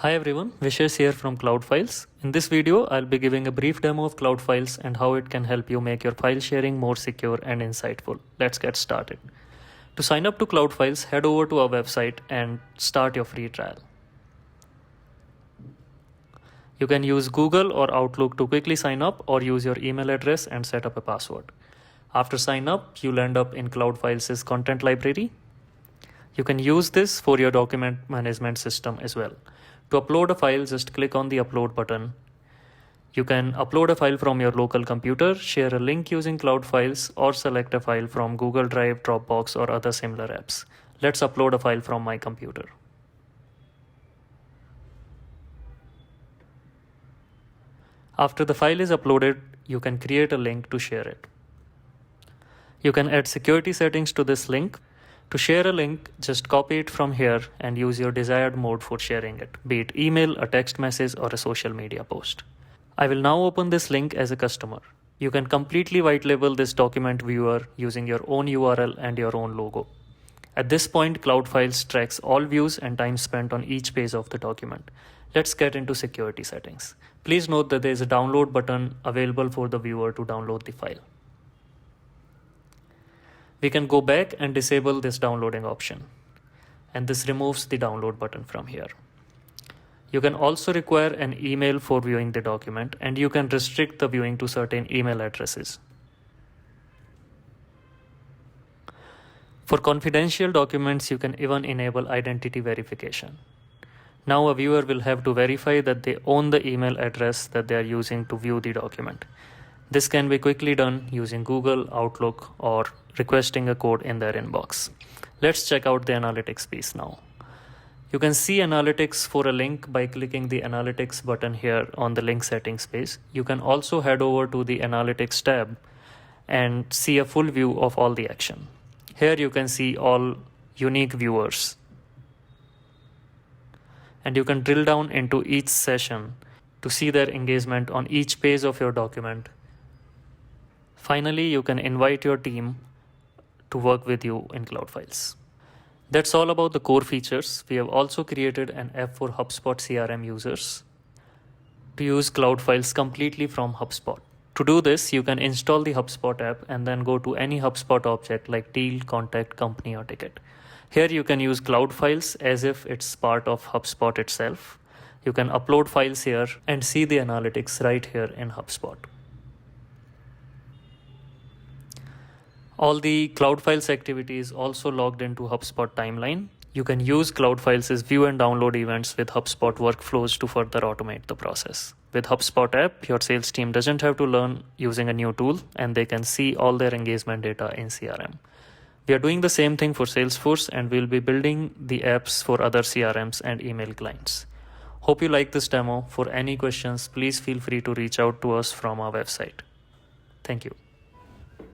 Hi everyone, Vishesh here from Cloud Files. In this video, I'll be giving a brief demo of Cloud Files and how it can help you make your file sharing more secure and insightful. Let's get started. To sign up to Cloud Files, head over to our website and start your free trial. You can use Google or Outlook to quickly sign up or use your email address and set up a password. After sign up, you'll end up in Cloud Files' content library. You can use this for your document management system as well. To upload a file, just click on the upload button. You can upload a file from your local computer, share a link using Cloud Files, or select a file from Google Drive, Dropbox, or other similar apps. Let's upload a file from my computer. After the file is uploaded, you can create a link to share it. You can add security settings to this link. To share a link, just copy it from here and use your desired mode for sharing it, be it email, a text message, or a social media post. I will now open this link as a customer. You can completely white label this document viewer using your own URL and your own logo. At this point, Cloud Files tracks all views and time spent on each page of the document. Let's get into security settings. Please note that there is a download button available for the viewer to download the file. We can go back and disable this downloading option, and this removes the download button from here. You can also require an email for viewing the document, and you can restrict the viewing to certain email addresses. For confidential documents, you can even enable identity verification. Now a viewer will have to verify that they own the email address that they are using to view the document. This can be quickly done using Google, Outlook, or requesting a code in their inbox. Let's check out the analytics piece now. You can see analytics for a link by clicking the analytics button here on the link settings page. You can also head over to the analytics tab and see a full view of all the action. Here you can see all unique viewers. And you can drill down into each session to see their engagement on each page of your document. Finally, you can invite your team to work with you in Cloud Files. That's all about the core features. We have also created an app for HubSpot CRM users to use Cloud Files completely from HubSpot. To do this, you can install the HubSpot app and then go to any HubSpot object like deal, contact, company, or ticket. Here you can use Cloud Files as if it's part of HubSpot itself. You can upload files here and see the analytics right here in HubSpot. All the Cloud Files activity is also logged into HubSpot timeline. You can use Cloud Files' view and download events with HubSpot workflows to further automate the process. With HubSpot app, your sales team doesn't have to learn using a new tool, and they can see all their engagement data in CRM. We are doing the same thing for Salesforce, and we'll be building the apps for other CRMs and email clients. Hope you like this demo. For any questions, please feel free to reach out to us from our website. Thank you.